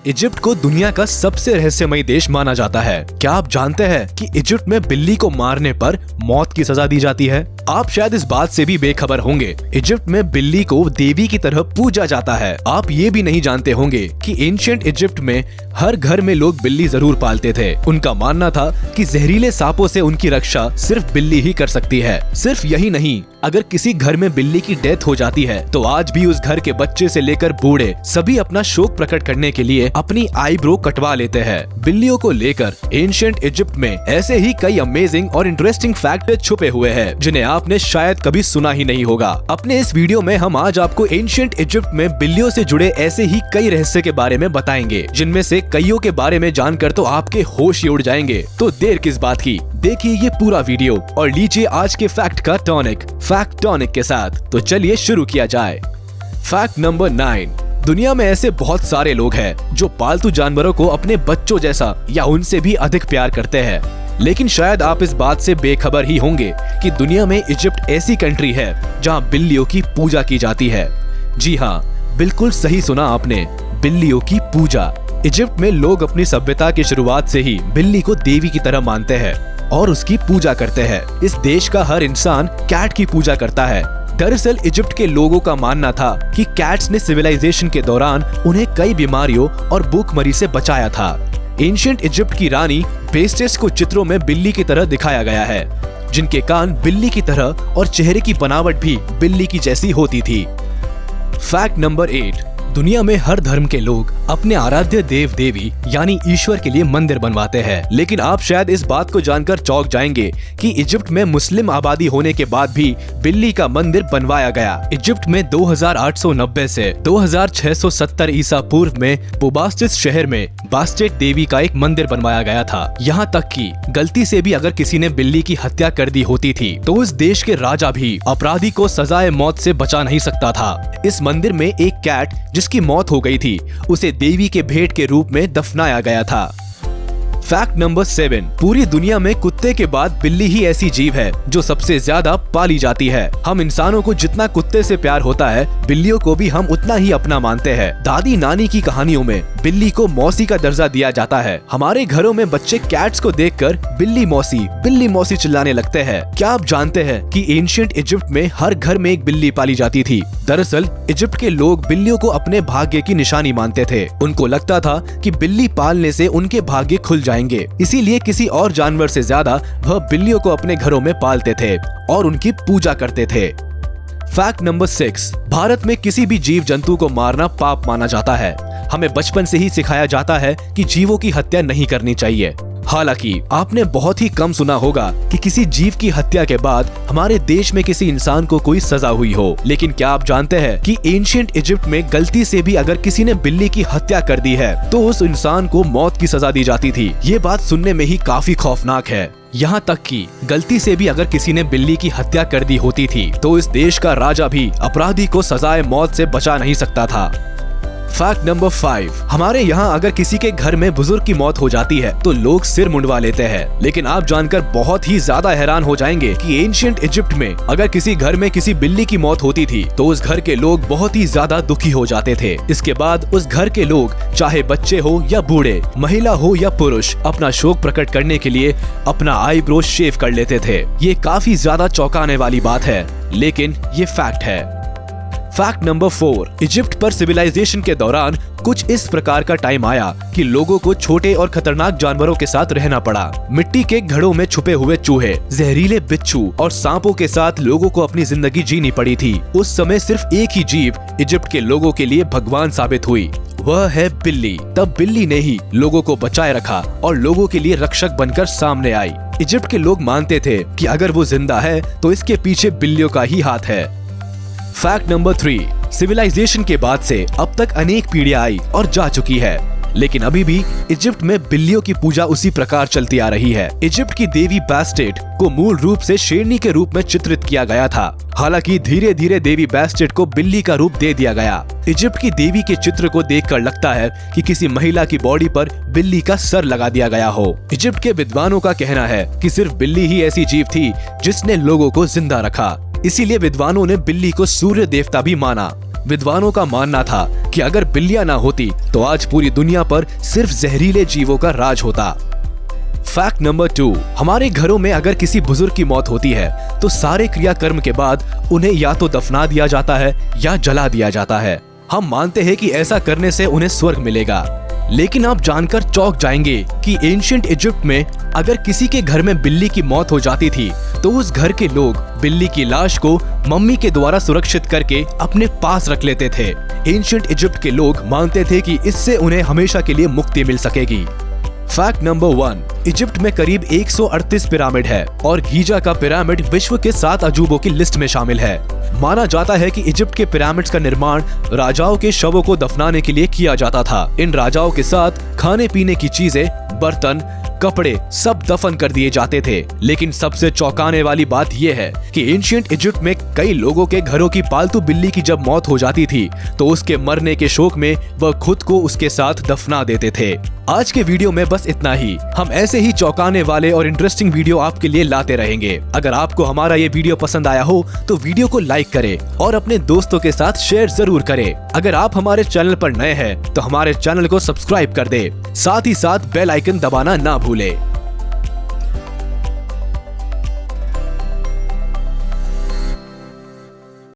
Egypt को दुनिया का सबसे रहस्यमयी देश माना जाता है। क्या आप जानते हैं कि इजिप्ट में बिल्ली को मारने पर मौत की सजा दी जाती है? आप शायद इस बात से भी बेखबर होंगे। इजिप्ट में बिल्ली को देवी की तरह पूजा जाता है। आप ये भी नहीं जानते होंगे कि एंशिएंट इजिप्ट में हर घर में लोग बिल्ली जरूर पालते थे। उनका मानना था कि जहरीले सांपों से उनकी रक्षा सिर्फ बिल्ली ही कर सकती है। सिर्फ यही नहीं, अगर किसी घर में बिल्ली की डेथ हो जाती है तो आज भी उस घर के बच्चे से लेकर बूढ़े सभी अपना शोक प्रकट करने के लिए अपनी आईब्रो कटवा लेते हैं। बिल्लियों को लेकर एंशिएंट इजिप्ट में ऐसे ही कई अमेजिंग और इंटरेस्टिंग फैक्ट छुपे हुए हैं जिन्हें आपने शायद कभी सुना ही नहीं होगा। अपने इस वीडियो में हम आज आपको एंशिएंट इजिप्ट में बिल्लियों से जुड़े ऐसे ही कई रहस्य के बारे में बताएंगे, जिनमें से कईयों के बारे में जानकर तो आपके होश ही उड़ जाएंगे। तो देर किस बात की, देखिए ये पूरा वीडियो और लीजिए आज के फैक्ट का टॉनिक फैक्ट टॉनिक के साथ। तो चलिए शुरू किया जाए। Fact number 9। दुनिया में ऐसे बहुत सारे लोग हैं जो पालतू जानवरों को अपने बच्चों जैसा या उनसे भी अधिक प्यार करते हैं, लेकिन शायद आप इस बात से बेखबर ही होंगे कि दुनिया में इजिप्ट ऐसी कंट्री है जहां बिल्लियों की पूजा की जाती है। जी हाँ, बिल्कुल सही सुना आपने, बिल्लियों की पूजा। इजिप्ट में लोग अपनी सभ्यता की शुरुआत से ही बिल्ली को देवी की तरह मानते हैं और उसकी पूजा करते हैं। इस देश का हर इंसान कैट की पूजा करता है। दरअसल इजिप्ट के लोगों का मानना था कि कैट्स ने सिविलाइजेशन के दौरान उन्हें कई बीमारियों और भूखमरी से बचाया था। एंशिएंट इजिप्ट की रानी बेस्टेस को चित्रों में बिल्ली की तरह दिखाया गया है, जिनके कान बिल्ली की तरह और चेहरे की बनावट भी बिल्ली की जैसी होती थी। Fact number 8। दुनिया में हर धर्म के लोग अपने आराध्य देव देवी यानी ईश्वर के लिए मंदिर बनवाते हैं, लेकिन आप शायद इस बात को जानकर चौंक जाएंगे कि इजिप्ट में मुस्लिम आबादी होने के बाद भी बिल्ली का मंदिर बनवाया गया। इजिप्ट में 2890 से 2670 ईसा पूर्व में बुबास्टिस शहर में बास्टेट देवी का एक मंदिर बनवाया गया था। यहाँ तक कि गलती से भी अगर किसी ने बिल्ली की हत्या कर दी होती थी तो इस देश के राजा भी अपराधी को सजाए मौत से बचा नहीं सकता था। इस मंदिर में एक कैट जिसकी मौत हो गई थी उसे देवी के भेंट के रूप में दफनाया गया था। Fact number 7। पूरी दुनिया में कुत्ते के बाद बिल्ली ही ऐसी जीव है जो सबसे ज्यादा पाली जाती है। हम इंसानों को जितना कुत्ते से प्यार होता है, बिल्लियों को भी हम उतना ही अपना मानते हैं। दादी नानी की कहानियों में बिल्ली को मौसी का दर्जा दिया जाता है। हमारे घरों में बच्चे कैट्स को देखकर बिल्ली मौसी चिल्लाने लगते हैं। क्या आप जानते हैं कि एंशिएंट इजिप्ट में हर घर में एक बिल्ली पाली जाती थी? दरअसल इजिप्ट के लोग बिल्लियों को अपने भाग्य की निशानी मानते थे। उनको लगता था कि बिल्ली पालने से उनके भाग्य खुल जाएंगे, इसीलिए किसी और जानवर से ज्यादा वह बिल्लियों को अपने घरों में पालते थे और उनकी पूजा करते थे। Fact number 6। भारत में किसी भी जीव जंतु को मारना पाप माना जाता है। हमें बचपन से ही सिखाया जाता है कि जीवों की हत्या नहीं करनी चाहिए। हालांकि आपने बहुत ही कम सुना होगा कि किसी जीव की हत्या के बाद हमारे देश में किसी इंसान को कोई सजा हुई हो। लेकिन क्या आप जानते हैं कि एंशिएंट इजिप्ट में गलती से भी अगर किसी ने बिल्ली की हत्या कर दी है तो उस इंसान को मौत की सजा दी जाती थी। ये बात सुनने में ही काफी खौफनाक है। यहाँ तक कि गलती से भी अगर किसी ने बिल्ली की हत्या कर दी होती थी तो इस देश का राजा भी अपराधी को सजाए मौत से बचा नहीं सकता था। Fact number 5। हमारे यहाँ अगर किसी के घर में बुजुर्ग की मौत हो जाती है तो लोग सिर मुंडवा लेते हैं, लेकिन आप जानकर बहुत ही ज्यादा हैरान हो जाएंगे कि एंशिएंट इजिप्ट में अगर किसी घर में किसी बिल्ली की मौत होती थी तो उस घर के लोग बहुत ही ज्यादा दुखी हो जाते थे। इसके बाद उस घर के लोग, चाहे बच्चे हो या बूढ़े, महिला हो या पुरुष, अपना शोक प्रकट करने के लिए अपना आईब्रो शेव कर लेते थे। ये काफी ज्यादा चौंकाने वाली बात है, लेकिन ये फैक्ट है। Fact number 4। इजिप्ट पर सिविलाइजेशन के दौरान कुछ इस प्रकार का टाइम आया कि लोगों को छोटे और खतरनाक जानवरों के साथ रहना पड़ा। मिट्टी के घड़ों में छुपे हुए चूहे, जहरीले बिच्छू और सांपों के साथ लोगों को अपनी जिंदगी जीनी पड़ी थी। उस समय सिर्फ एक ही जीव इजिप्ट के लोगों के लिए भगवान साबित हुई, वह है बिल्ली। तब बिल्ली ने ही लोगों को बचाए रखा और लोगों के लिए रक्षक बनकर सामने आई। इजिप्ट के लोग मानते थे कि अगर वो जिंदा है तो इसके पीछे बिल्लियों का ही हाथ है। Fact number 3। सिविलाइजेशन के बाद से अब तक अनेक पीढ़ियां आई और जा चुकी है, लेकिन अभी भी इजिप्ट में बिल्लियों की पूजा उसी प्रकार चलती आ रही है। इजिप्ट की देवी बास्टेट को मूल रूप से शेरनी के रूप में चित्रित किया गया था। हालांकि धीरे धीरे देवी बास्टेट को बिल्ली का रूप दे दिया गया। इजिप्ट की देवी के चित्र को देखकर लगता है कि किसी महिला की बॉडी पर बिल्ली का सर लगा दिया गया हो। इजिप्ट के विद्वानों का कहना है कि सिर्फ बिल्ली ही ऐसी जीव थी जिसने लोगों को जिंदा रखा। इसीलिए विद्वानों ने बिल्ली को सूर्य देवता भी माना। विद्वानों का मानना था कि अगर बिल्लियां ना होती तो आज पूरी दुनिया पर सिर्फ जहरीले जीवों का राज होता। फैक्ट नंबर 2, हमारे घरों में अगर किसी बुजुर्ग की मौत होती है तो सारे क्रियाकर्म के बाद उन्हें या तो दफना दिया जाता है या जला दिया जाता है। हम मानते हैं कि ऐसा करने से उन्हें स्वर्ग मिलेगा, लेकिन आप जानकर चौंक जाएंगे कि एंशिएंट इजिप्ट में अगर किसी के घर में बिल्ली की मौत हो जाती थी तो उस घर के लोग बिल्ली की लाश को मम्मी के द्वारा सुरक्षित करके अपने पास रख लेते थे। एंशिएंट इजिप्ट के लोग मानते थे कि इससे उन्हें हमेशा के लिए मुक्ति मिल सकेगी। फैक्ट नंबर 1, इजिप्ट में करीब 138 पिरामिड है और गीजा का पिरामिड विश्व के 7 अजूबों की लिस्ट में शामिल है। माना जाता है कि इजिप्ट के पिरामिड्स का निर्माण राजाओं के शवों को दफनाने के लिए किया जाता था। इन राजाओं के साथ खाने पीने की चीजें, बर्तन, कपड़े सब दफन कर दिए जाते थे। लेकिन सबसे चौंकाने वाली बात यह है कि एंशिएंट इजिप्ट में कई लोगों के घरों की पालतू बिल्ली की जब मौत हो जाती थी तो उसके मरने के शोक में वह खुद को उसके साथ दफना देते थे। आज के वीडियो में बस इतना ही। हम ऐसे ही चौंकाने वाले और इंटरेस्टिंग वीडियो आपके लिए लाते रहेंगे। अगर आपको हमारा ये वीडियो पसंद आया हो तो वीडियो को लाइक करें और अपने दोस्तों के साथ शेयर जरूर करें। अगर आप हमारे चैनल पर नए हैं तो हमारे चैनल को सब्सक्राइब कर दें, साथ ही साथ बेल आइकन दबाना ना भूलें।